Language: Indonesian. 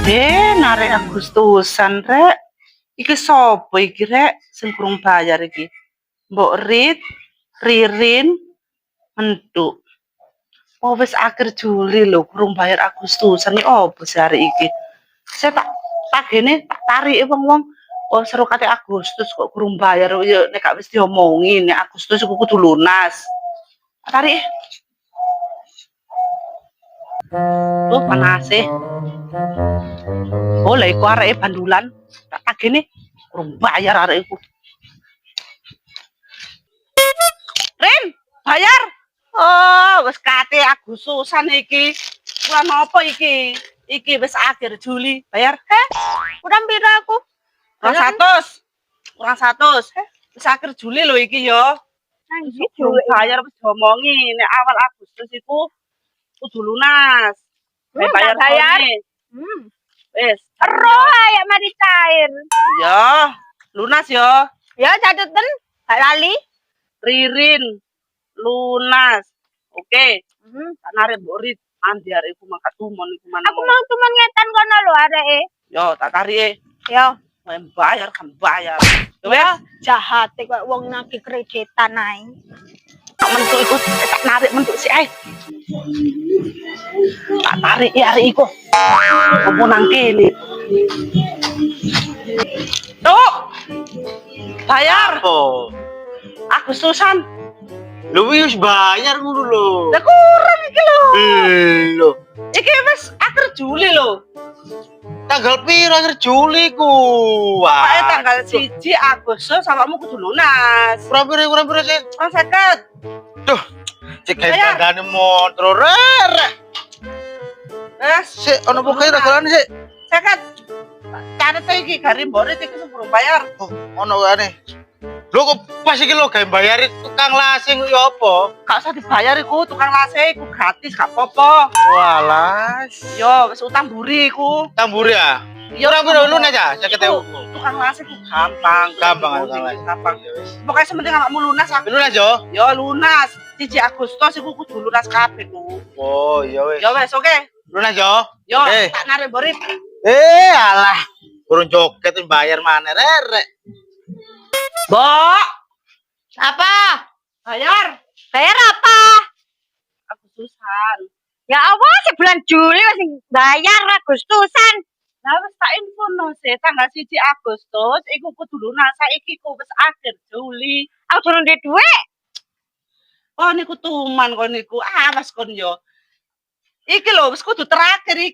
Narik Agustusan rek. Iki sapa iki rek sing kurang bayar iki? Mbok Rit, Ririn, Mentuk. Oh wis akhir Juli lho, kurang bayar Agustusan iki opo sih hari iki? Saya tak tagene tak tarik wong-wong. Oh seru kate Agustus kok kurang bayar ya nek gak wis diomongin nek Agustus iku kudu lunas. Tak tarik. Tuh panas sih. Oh, lah iku areke bandulan. Tak tagene kurang bayar arek iku. Rin, bayar. Oh, wis kate Agustusan iki. Bulan apa iki? Iki wis akhir Juli. Bayar. Kurang piro aku? Kurang 100. Kurang 100. Wis akhir Juli lho iki ya. Nanti Kurang bayar wis diomongi nek awal Agustus iku kudu lunas. Bayar bayar. Wis. Ero ya mari cair. Ya, lunas ya. Ya cateten, gak lali. Ririn lunas. Oke. Tak narik Mbok Rit. Andi arek iku mangkat tumon iku mana. Aku mau cuma ngetan kono lho areke. Yo, tak tarik. Yo, Bayar kan bayar. ya jahat kok wong nagih kreditan ae. Tak mentuk iku tak narik mentuk sik ae. Tak tarik ya arek iku. Opo nang kene? Tuh. Bayar. Oh, Agustusan. lu wis bayar ngono lho. Lah kurang iki lho. Lho, Iki wis akhir Juli lho. tanggal piro akhir Juli ku? Pakai tanggal 1 Agustus awakmu kudu lunas. Kurang piro sih? Kan 50. Duh, cek Bayar. kandane motor rek. Wes, Sik ono pokoke dagelan sik. 50. Catet iki garing Mbok Rit iki sebelum bayar. Oh, ono wae. Lho kok pas iki lho gawe bayar tukang lasing yo apa? Gak usah dibayar iku tukang lase iku gratis gak apa-apa. Walas. Yo wis utang buri iku. Tambur ya. Yo Ora piro lu aja, 50.000. tukang lase iku gampang. Gampang tukang las. Gampang. Ya wis. Pokoknya sementing awakmu lunas aku. Lu aja. Yo lunas. 1 Agustus iku kudu lunas kabeh ku. Oh, iya wis. Yo wes oke. Lu aja. Yo Eh. tak narik Mbok Rit. Alah. Kurang joget bayar mana rek. Mbok, Apa? bayar Bayar apa? Agustusan. Ya apa sih bulan Juli masih bayar Agustusan. Lah wis tak infono sih tanggal 1 Agustus iku kudu lunas saiki ku wis akhir Juli. Aku durung duwe dhuwit. Oh niku tuman kon niku. Awas kon yo. Iki lho wis kudu terakhir iki.